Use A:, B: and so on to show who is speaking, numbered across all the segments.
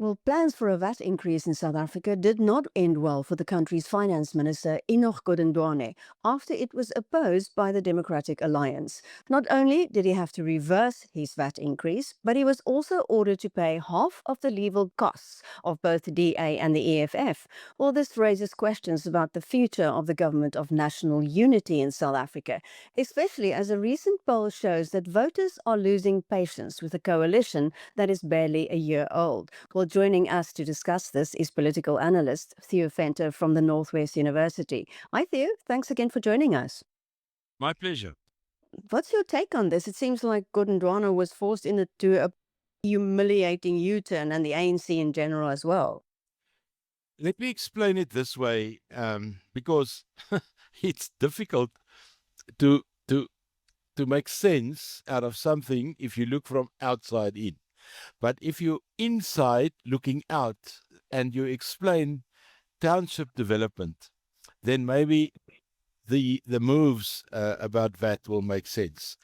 A: Well, plans for a VAT increase in South Africa did not end well for the country's finance minister, Enoch Godongwana, after it was opposed by the Democratic Alliance. Not only did he have to reverse his VAT increase, but he was also ordered to pay half of the legal costs of both the DA and the EFF. Well, this raises questions about the future of the government of national unity in South Africa, especially as a recent poll shows that voters are losing patience with a coalition that is barely a year old. Well, joining us to discuss this is political analyst Theo Venter from the Northwest University. Hi, Theo. Thanks again for joining us.
B: My pleasure.
A: What's your take on this? It seems like Godongwana was forced into a humiliating U-turn, and the ANC in general as well.
B: Let me explain it this way, because it's difficult to to to make sense out of something if you look from outside in. But if you're inside looking out and you explain township development, then maybe the moves about that will make sense.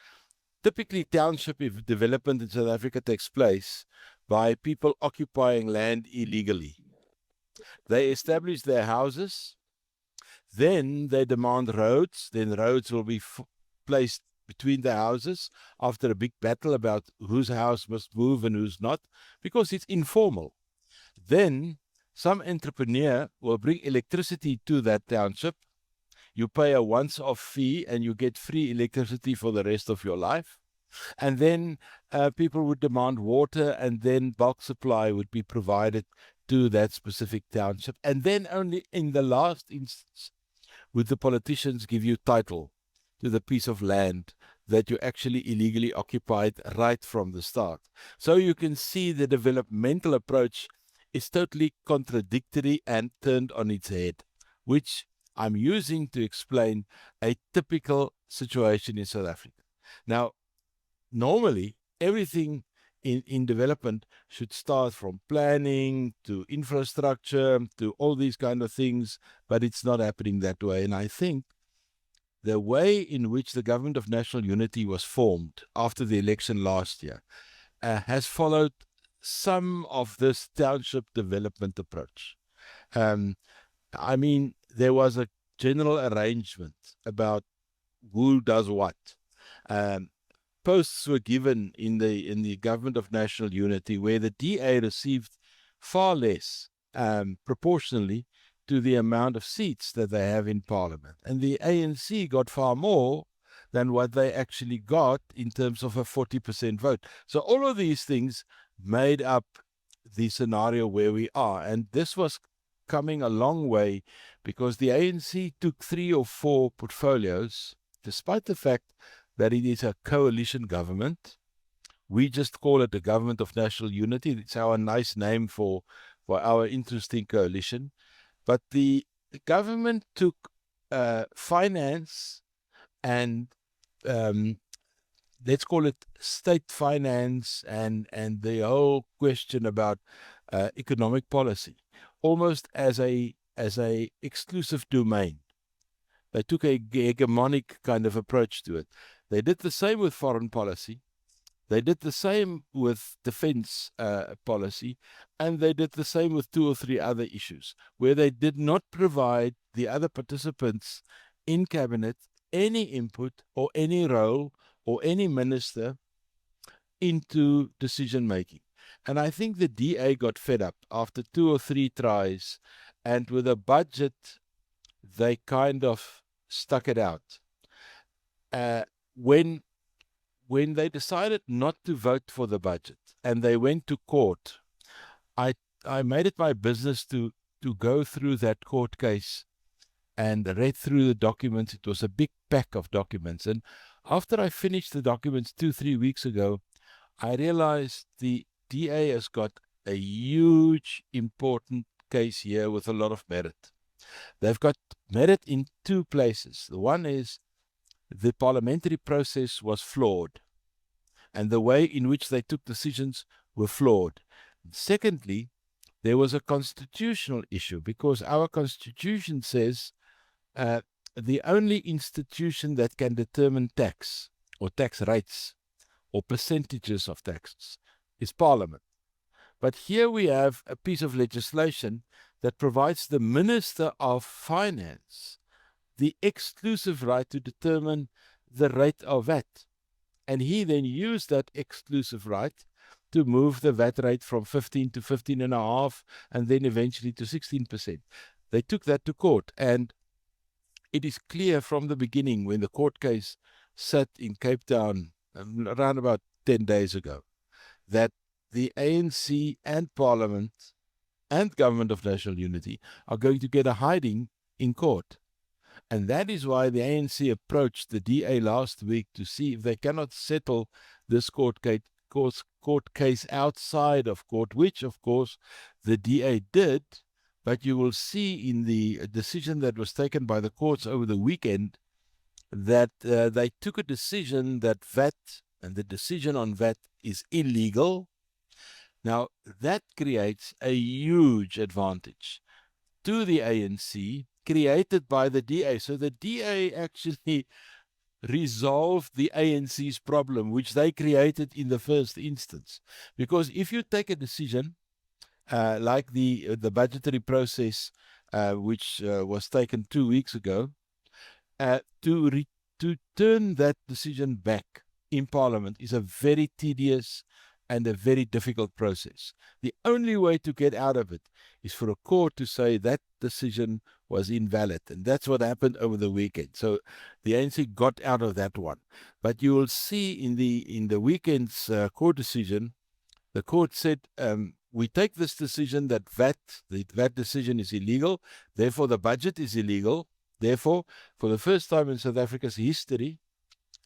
B: Typically, township development in South Africa takes place by people occupying land illegally. They establish their houses, then they demand roads, then roads will be placed between the houses after a big battle about whose house must move and whose not, because it's informal. Then some entrepreneur will bring electricity to that township. You pay a once-off fee and you get free electricity for the rest of your life. And then people would demand water, and then bulk supply would be provided to that specific township. And then only in the last instance would the politicians give you title to the piece of land that you actually illegally occupied right from the start. So you can see the developmental approach is totally contradictory and turned on its head, which I'm using to explain a typical situation in South Africa. Now, normally, everything in development should start from planning to infrastructure to all these kind of things, but it's not happening that way. And I think the way in which the Government of National Unity was formed after the election last year has followed some of this township development approach. I mean, there was a general arrangement about who does what. Posts were given in the Government of National Unity where the DA received far less proportionally to the amount of seats that they have in Parliament. And the ANC got far more than what they actually got in terms of a 40% vote. So all of these things made up the scenario where we are. And this was coming a long way because the ANC took 3 or 4 portfolios, despite the fact that it is a coalition government. We just call it the Government of National Unity. It's our nice name for our interesting coalition. But the government took finance and let's call it state finance and the whole question about economic policy almost as a exclusive domain. They took a hegemonic kind of approach to it. They did the same with foreign policy. They did the same with defense policy, and they did the same with 2 or 3 other issues, where they did not provide the other participants in cabinet any input or any role or any minister into decision-making. And I think the DA got fed up after 2 or 3 tries, and with a budget, they kind of stuck it out. When they decided not to vote for the budget and they went to court, I made it my business to go through that court case and read through the documents. It was a big pack of documents. And after I finished the documents 2-3 weeks ago, I realized the DA has got a huge, important case here with a lot of merit. They've got merit in 2 places. The one is the parliamentary process was flawed, and the way in which they took decisions were flawed. Secondly, there was a constitutional issue, because our constitution says the only institution that can determine tax or tax rates or percentages of taxes is Parliament. But here we have a piece of legislation that provides the Minister of Finance the exclusive right to determine the rate of VAT. And he then used that exclusive right to move the VAT rate from 15 to 15.5 and then eventually to 16%. They took that to court, and it is clear from the beginning when the court case sat in Cape Town around about 10 days ago that the ANC and Parliament and Government of National Unity are going to get a hiding in court. And that is why the ANC approached the DA last week to see if they cannot settle this court case outside of court, which, of course, the DA did. But you will see in the decision that was taken by the courts over the weekend that they took a decision that VAT and the decision on VAT is illegal. Now, that creates a huge advantage to the ANC, created by the DA. So the DA actually resolved the ANC's problem, which they created in the first instance. Because if you take a decision like the budgetary process, which was taken 2 weeks ago, to turn that decision back in Parliament is a very tedious and a very difficult process. The only way to get out of it is for a court to say that decision was invalid. And that's what happened over the weekend. So the ANC got out of that one. But you will see in the weekend's court decision, the court said, we take this decision that the VAT decision is illegal, therefore the budget is illegal. Therefore, for the first time in South Africa's history,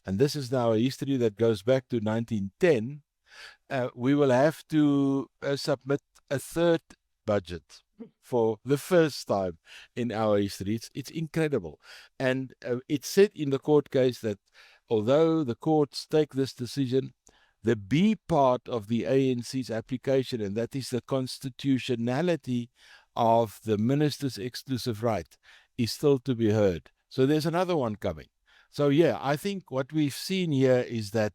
B: and this is now a history that goes back to 1910, we will have to submit a third budget for the first time in our history. It's incredible. And it's said in the court case that although the courts take this decision, the B part of the ANC's application, and that is the constitutionality of the minister's exclusive right, is still to be heard. So there's another one coming. So yeah, I think what we've seen here is that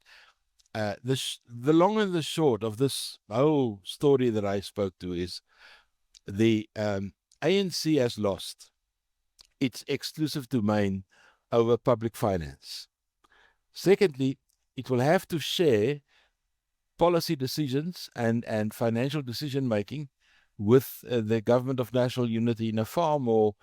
B: the long and the short of this whole story that I spoke to is the ANC has lost its exclusive domain over public finance. Secondly, it will have to share policy decisions and financial decision-making with the Government of National Unity in a far more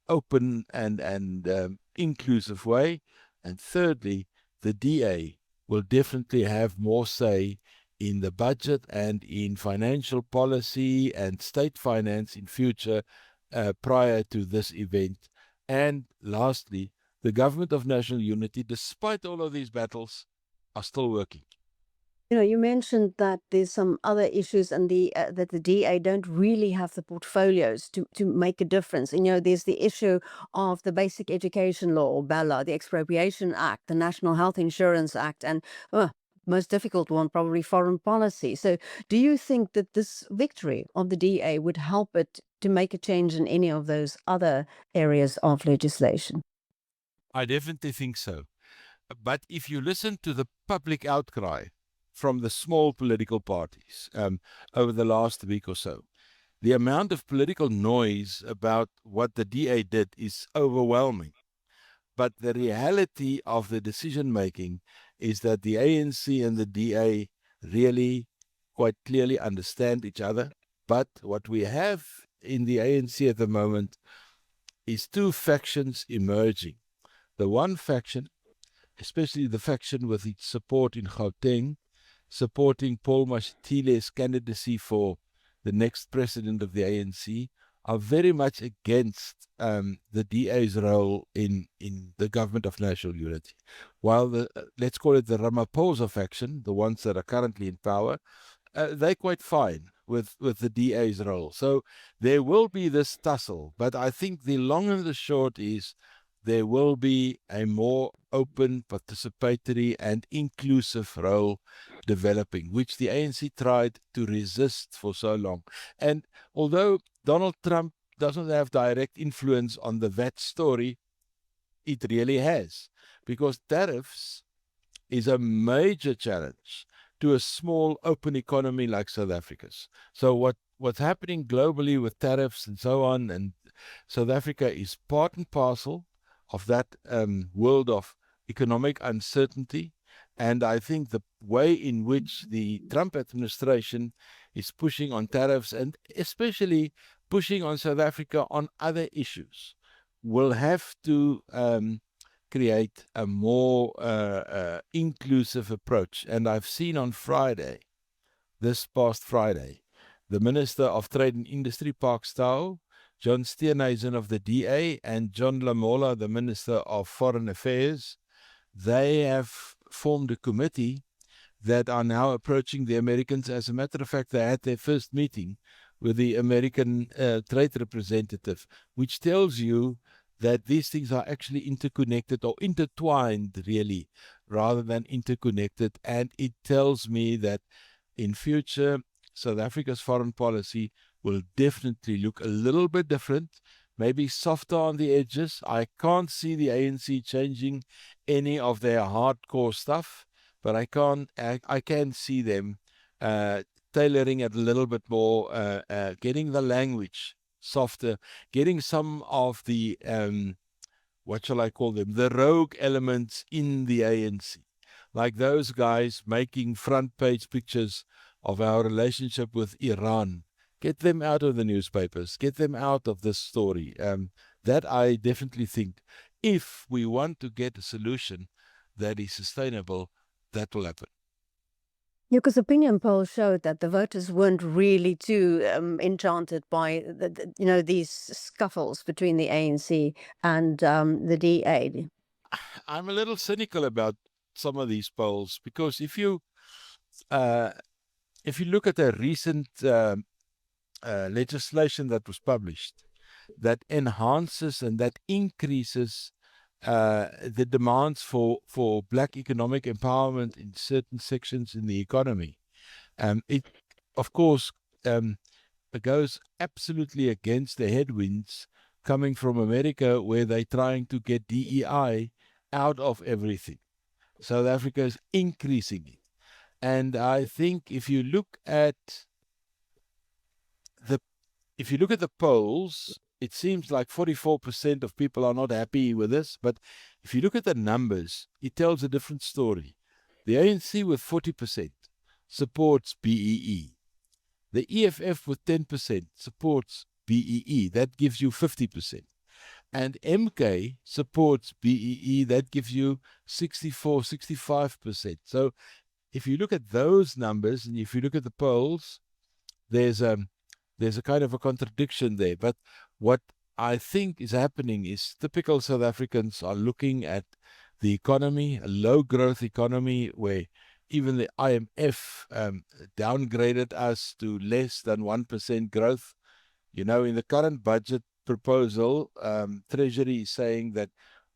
B: open and inclusive way. And thirdly, the DA will definitely have more say in the budget and in financial policy and state finance in future prior to this event. And lastly, the Government of National Unity, despite all of these battles, are still working.
A: You know, you mentioned that there's some other issues and that the DA don't really have the portfolios to make a difference. And, you know, there's the issue of the Basic Education Law, or BELA, the Expropriation Act, the National Health Insurance Act, and most difficult one, probably foreign policy. So do you think that this victory of the DA would help it to make a change in any of those other areas of legislation?
B: I definitely think so. But if you listen to the public outcry from the small political parties over the last week or so, the amount of political noise about what the DA did is overwhelming. But the reality of the decision-making is that the ANC and the DA really quite clearly understand each other. But what we have in the ANC at the moment is two factions emerging. The one faction, especially the faction with its support in Gauteng, supporting Paul Mashitile's candidacy for the next president of the ANC, are very much against the DA's role in the Government of National Unity. While the, let's call it the Ramaphosa faction, the ones that are currently in power, they're quite fine with the DA's role. So there will be this tussle, but I think the long and the short is there will be a more open, participatory and inclusive role developing, which the ANC tried to resist for so long. And although Donald Trump doesn't have direct influence on the VAT story, it really has, because tariffs is a major challenge to a small open economy like South Africa's. So what's happening globally with tariffs and so on, and South Africa is part and parcel of that world of economic uncertainty. And I think the way in which the Trump administration is pushing on tariffs, and especially pushing on South Africa on other issues, will have to create a more inclusive approach. And I've seen on Friday, this past Friday, the Minister of Trade and Industry, Park Staal, John Steenhuisen of the DA, and John Lamola, the Minister of Foreign Affairs, they have formed a committee that are now approaching the Americans. As a matter of fact, they had their first meeting with the American trade representative, which tells you that these things are actually interconnected or intertwined, really, rather than interconnected. And it tells me that in future, South Africa's foreign policy will definitely look a little bit different, maybe softer on the edges. I can't see the ANC changing any of their hardcore stuff, but I can see them tailoring it a little bit more, getting the language softer, getting some of the, what shall I call them, the rogue elements in the ANC, like those guys making front page pictures of our relationship with Iran. Get them out of the newspapers, get them out of this story. That I definitely think, if we want to get a solution that is sustainable, that will happen.
A: Yeah, because opinion polls showed that the voters weren't really too enchanted by these scuffles between the ANC and the DA.
B: I'm a little cynical about some of these polls, because if you look at a recent legislation that was published that enhances and that increases the demands for Black economic empowerment in certain sections in the economy, it, of course, goes absolutely against the headwinds coming from America, where they're trying to get DEI out of everything. South Africa is increasing it. And I think if you look at the polls, it seems like 44% of people are not happy with this. But if you look at the numbers, it tells a different story. The ANC with 40% supports BEE. The EFF with 10% supports BEE. That gives you 50%. And MK supports BEE. That gives you 64, 65%. So if you look at those numbers, and if you look at the polls, there's a kind of a contradiction there. But what I think is happening is typical South Africans are looking at the economy, a low growth economy, where even the IMF downgraded us to less than 1% growth. In the current budget proposal, Treasury is saying that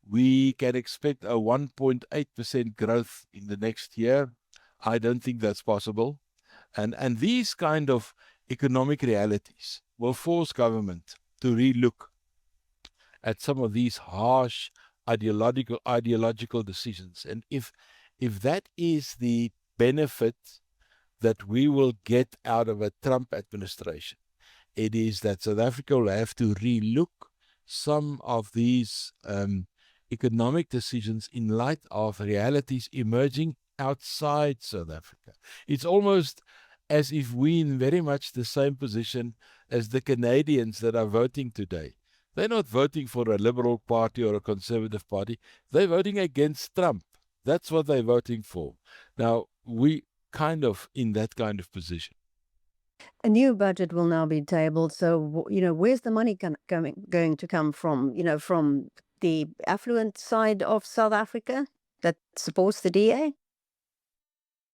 B: we can expect a 1.8% growth in the next year. I don't think that's possible. And these kind of economic realities will force government to relook at some of these harsh ideological decisions. And if that is the benefit that we will get out of a Trump administration, it is that South Africa will have to relook some of these economic decisions in light of realities emerging outside South Africa. It's almost as if we're in very much the same position as the Canadians that are voting today. They're not voting for a Liberal Party or a Conservative Party. They're voting against Trump. That's what they're voting for. Now, we kind of in that kind of position.
A: A new budget will now be tabled. So, where's the money going to come from? From the affluent side of South Africa that supports the DA?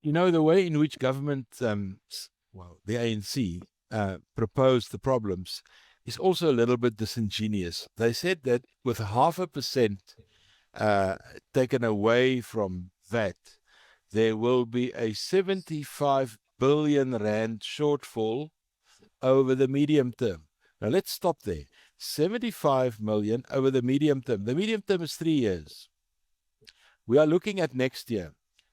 B: The way in which government, the ANC, proposed the problems is also a little bit disingenuous. They said that with 0.5% taken away from VAT, there will be a 75 billion rand shortfall over the medium term. Now let's stop there. 75 million over the medium term. The medium term is 3 years. We are looking at next year.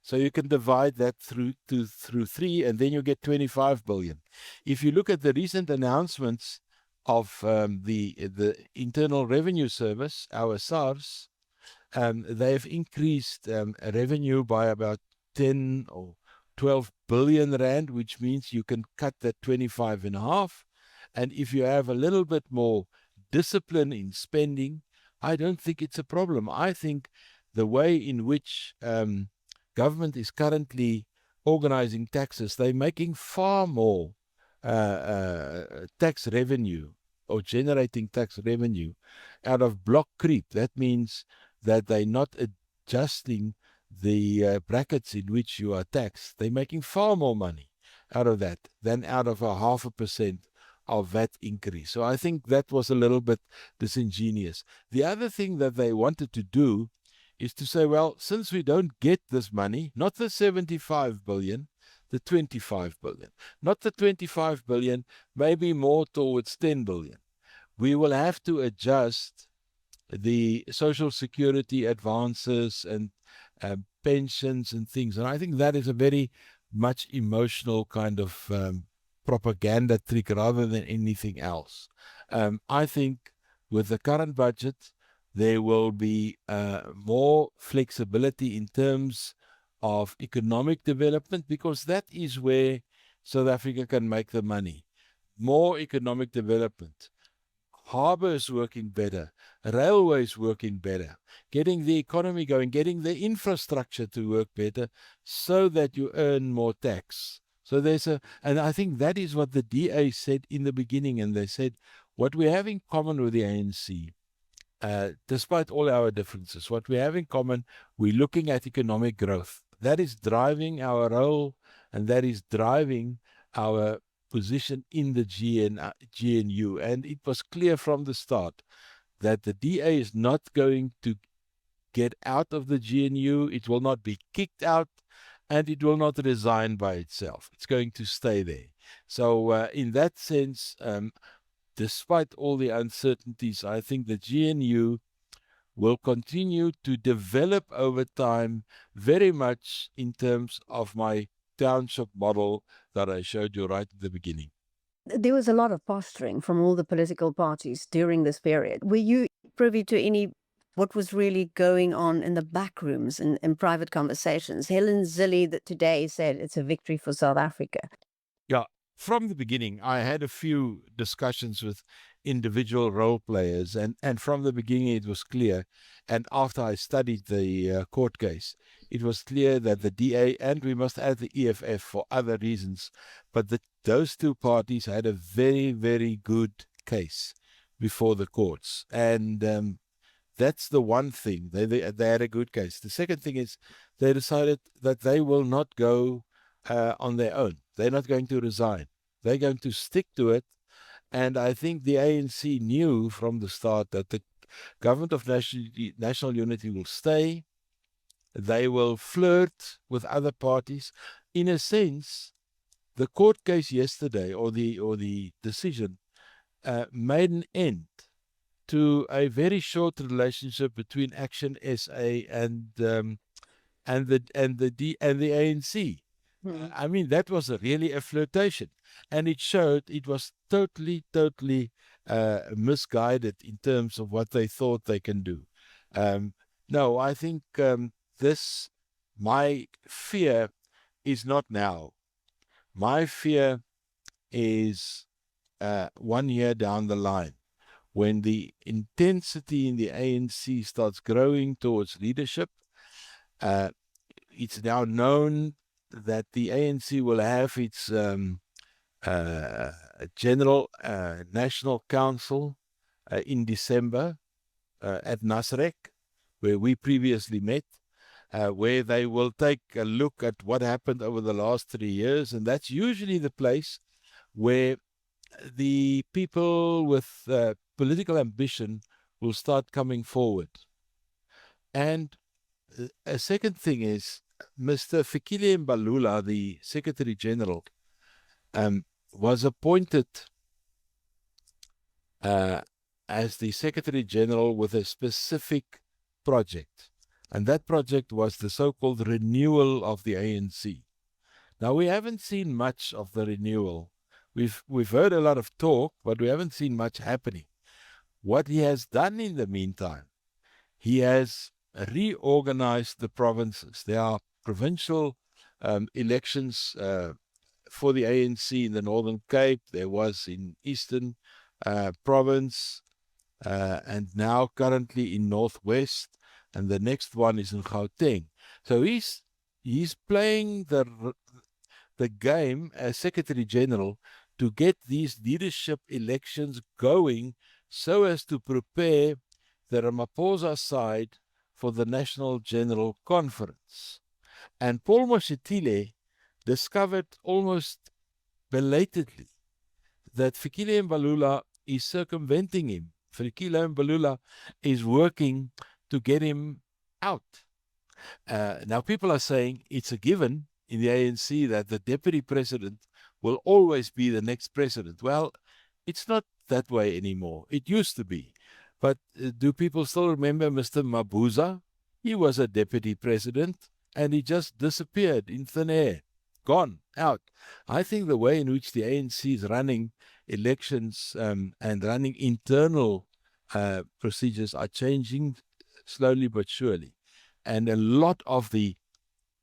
B: So you can divide that through 3, and then you get 25 billion. If you look at the recent announcements of the Internal Revenue Service, our SARS, they've increased revenue by about 10 or 12 billion rand, which means you can cut that 25 in half. And if you have a little bit more discipline in spending, I don't think it's a problem. I think the way in which government is currently organizing taxes, they're making far more tax revenue or generating tax revenue out of block creep. That means that they're not adjusting the brackets in which you are taxed. They're making far more money out of that than out of a 0.5% of VAT increase. So I think that was a little bit disingenuous. The other thing that they wanted to do is to say, well, since we don't get this money, not the 75 billion, the 25 billion, not the 25 billion, maybe more towards 10 billion, we will have to adjust the social security advances and pensions and things. And I think that is a very much emotional kind of propaganda trick rather than anything else. I think with the current budget, there will be more flexibility in terms of economic development, because that is where South Africa can make the money. More economic development. Harbors working better, railways working better, getting the economy going, getting the infrastructure to work better so that you earn more tax. So and I think that is what the DA said in the beginning, and they said, what we have in common with the ANC, despite all our differences, what we have in common, we're looking at economic growth. That is driving our role, and that is driving our position in the GNU. And it was clear from the start that the DA is not going to get out of the GNU. It will not be kicked out, and it will not resign by itself. It's going to stay there. So in that sense, despite all the uncertainties, I think the GNU will continue to develop over time, very much in terms of my township model that I showed you right at the beginning.
A: There was a lot of posturing from all the political parties during this period. Were you privy to what was really going on in the back rooms and in private conversations? Helen Zille that today said it's a victory for South Africa.
B: Yeah, from the beginning, I had a few discussions with individual role players, and from the beginning it was clear, and after I studied the court case, it was clear that the DA, and we must add the EFF for other reasons, but those two parties had a very, very good case before the courts. And that's the one thing. They had a good case. The second thing is they decided that they will not go on their own. They're not going to resign. They're going to stick to it. And I think the ANC knew from the start that the government of national unity will stay. They will flirt with other parties. In a sense, the court case yesterday, or the decision, made an end to a very short relationship between Action SA and the ANC. I mean, that was really a flirtation, and it showed it was totally misguided in terms of what they thought they can do. No, I think my fear is not now. My fear is 1 year down the line, when the intensity in the ANC starts growing towards leadership. It's now known that the ANC will have its General National Council in December at Nasrec, where we previously met, where they will take a look at what happened over the last 3 years. And that's usually the place where the people with political ambition will start coming forward. And a second thing is, Mr. Fikile Mbalula, the Secretary General, was appointed as the Secretary General with a specific project. And that project was the so-called renewal of the ANC. Now, we haven't seen much of the renewal. We've heard a lot of talk, but we haven't seen much happening. What he has done in the meantime, he has reorganized the provinces. There are provincial elections for the ANC in the Northern Cape. There was in Eastern Province, and now currently in Northwest, and the next one is in Gauteng. So he's playing the game as Secretary General to get these leadership elections going so as to prepare the Ramaphosa side for the National General Conference. And Paul Mashatile discovered almost belatedly that Fikile Mbalula is circumventing him. Fikile Mbalula is working to get him out. Now people are saying it's a given in the ANC that the deputy president will always be the next president. Well, it's not that way anymore. It used to be. But do people still remember Mr. Mabuza? He was a deputy president and he just disappeared in thin air, gone, out. I think the way in which the ANC is running elections and running internal procedures are changing slowly but surely. And a lot of the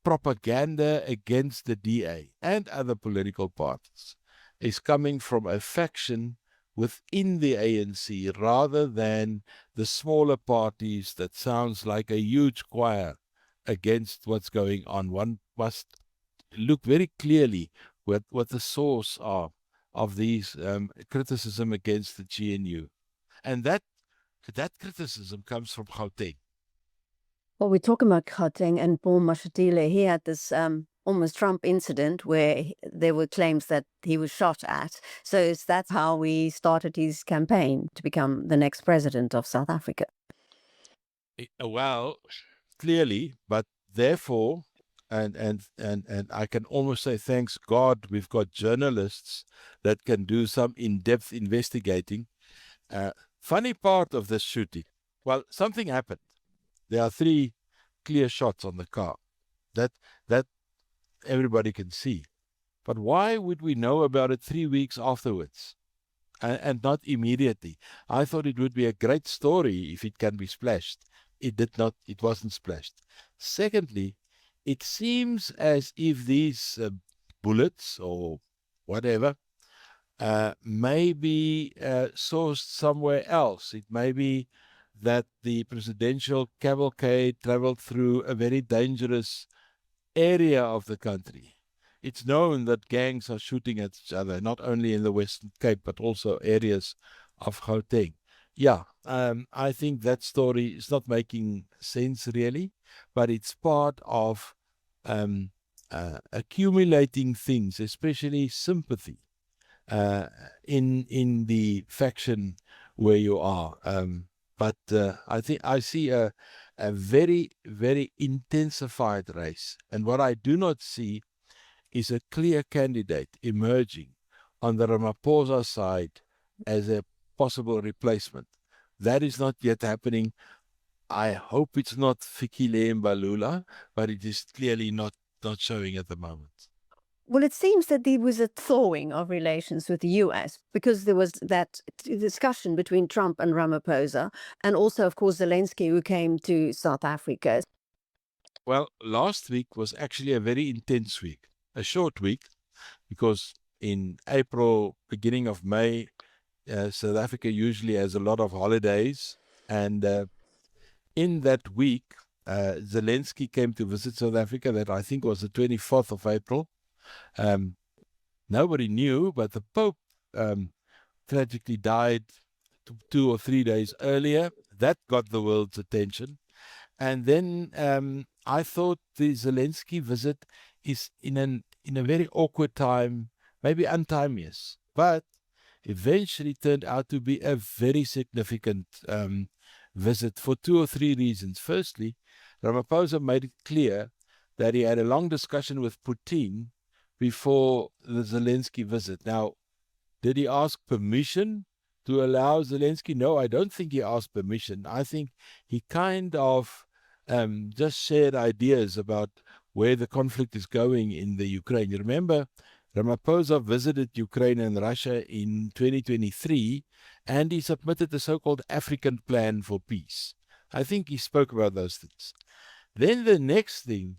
B: propaganda against the DA and other political parties is coming from a faction within the ANC rather than the smaller parties that sounds like a huge choir against what's going on. One must look very clearly what the source are of these criticism against the GNU. And that criticism comes from Gauteng.
A: Well, we're talking about Gauteng and Paul Mashatile. He had this almost Trump incident where there were claims that he was shot at. So is that how we started his campaign to become the next president of South Africa?
B: Well, clearly, but therefore, and I can almost say, thanks God, we've got journalists that can do some in-depth investigating. Funny part of this shooting, well, something happened. There are 3 clear shots on the car that everybody can see. But why would we know about it 3 weeks afterwards and not immediately? I thought it would be a great story if it can be splashed. It did not. It wasn't splashed. Secondly, it seems as if these bullets or whatever may be sourced somewhere else. It may be that the presidential cavalcade traveled through a very dangerous area of the country. It's known that gangs are shooting at each other, not only in the Western Cape, but also areas of Gauteng. Yeah, I think that story is not making sense really, but it's part of accumulating things, especially sympathy in the faction where you are. But I think I see a very, very intensified race. And what I do not see is a clear candidate emerging on the Ramaphosa side as a possible replacement. That is not yet happening. I hope it's not Fikile Mbalula, but it is clearly not showing at the moment.
A: Well, it seems that there was a thawing of relations with the US because there was that discussion between Trump and Ramaphosa, and also, of course, Zelensky, who came to South Africa.
B: Well, last week was actually a very intense week, a short week, because in April, beginning of May, South Africa usually has a lot of holidays. And in that week, Zelensky came to visit South Africa. That I think was the 24th of April. Nobody knew, but the Pope tragically died 2 or 3 days earlier. That got the world's attention. And then I thought the Zelensky visit is in a very awkward time, maybe untimelious, but eventually turned out to be a very significant visit for 2 or 3 reasons. Firstly, Ramaphosa made it clear that he had a long discussion with Putin before the Zelensky visit. Now, did he ask permission to allow Zelensky? No, I don't think he asked permission. I think he kind of just shared ideas about where the conflict is going in the Ukraine. You remember Ramaphosa visited Ukraine and Russia in 2023, and he submitted the so-called African Plan for Peace. I think he spoke about those things. Then the next thing,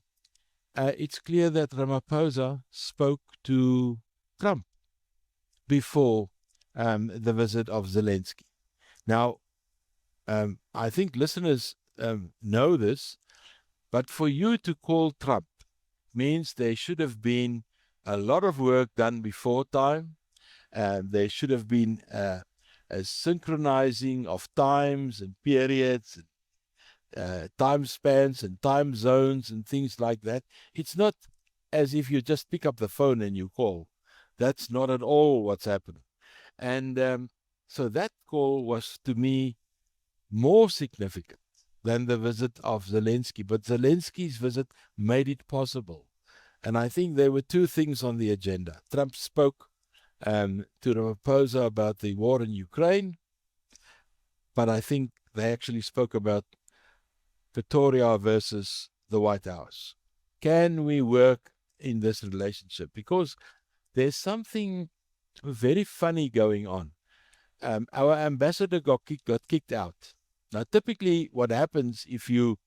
B: it's clear that Ramaphosa spoke to Trump before the visit of Zelensky. Now, I think listeners know this, but for you to call Trump means there should have been a lot of work done before time. There should have been a synchronizing of times and periods, time spans and time zones and things like that. It's not as if you just pick up the phone and you call. That's not at all what's happening. And so that call was, to me, more significant than the visit of Zelensky. But Zelensky's visit made it possible. And I think there were two things on the agenda. Trump spoke to Ramaphosa about the war in Ukraine, but I think they actually spoke about Pretoria versus the White House. Can we work in this relationship? Because there's something very funny going on. Our ambassador got kicked out. Now, typically, what happens if you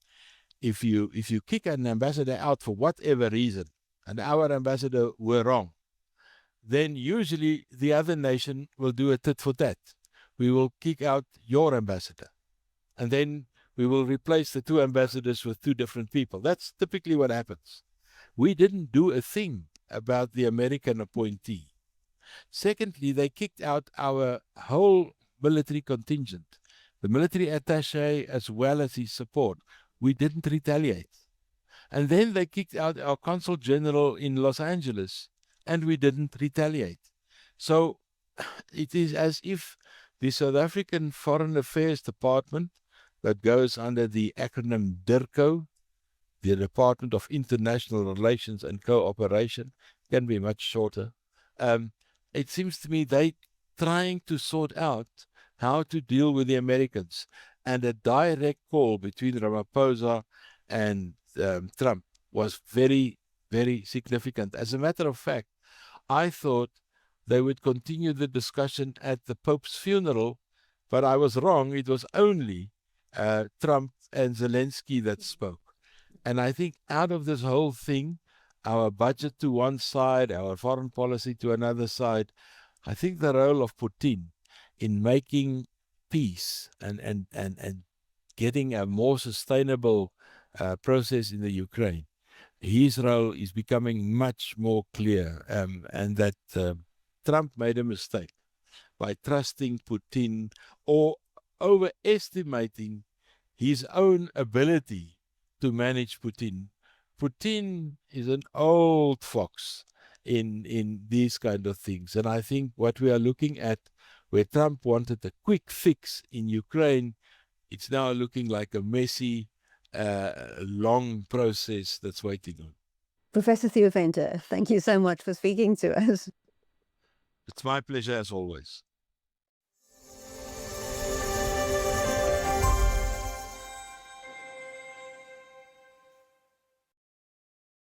B: kick an ambassador out for whatever reason, and our ambassador were wrong, then usually the other nation will do a tit for tat. We will kick out your ambassador, and then we will replace the two ambassadors with two different people. That's typically what happens. We didn't do a thing about the American appointee. Secondly, they kicked out our whole military contingent, the military attaché as well as his support. We didn't retaliate. And then they kicked out our consul general in Los Angeles, and we didn't retaliate. So it is as if the South African Foreign Affairs Department, that goes under the acronym DIRCO, the Department of International Relations and Cooperation, can be much shorter. It seems to me they trying to sort out how to deal with the Americans, and a direct call between Ramaphosa and Trump was very, very significant. As a matter of fact, I thought they would continue the discussion at the Pope's funeral, but I was wrong. It was only Trump and Zelensky that spoke. And I think out of this whole thing, our budget to one side, our foreign policy to another side, I think the role of Putin in making peace and getting a more sustainable process in the Ukraine, his role is becoming much more clear, and that Trump made a mistake by trusting Putin or overestimating his own ability to manage Putin. Putin is an old fox in these kind of things. And I think what we are looking at, where Trump wanted a quick fix in Ukraine, it's now looking like a messy, long process that's waiting on.
A: Professor Theo Venter, thank you so much for speaking to us.
B: It's my pleasure as always.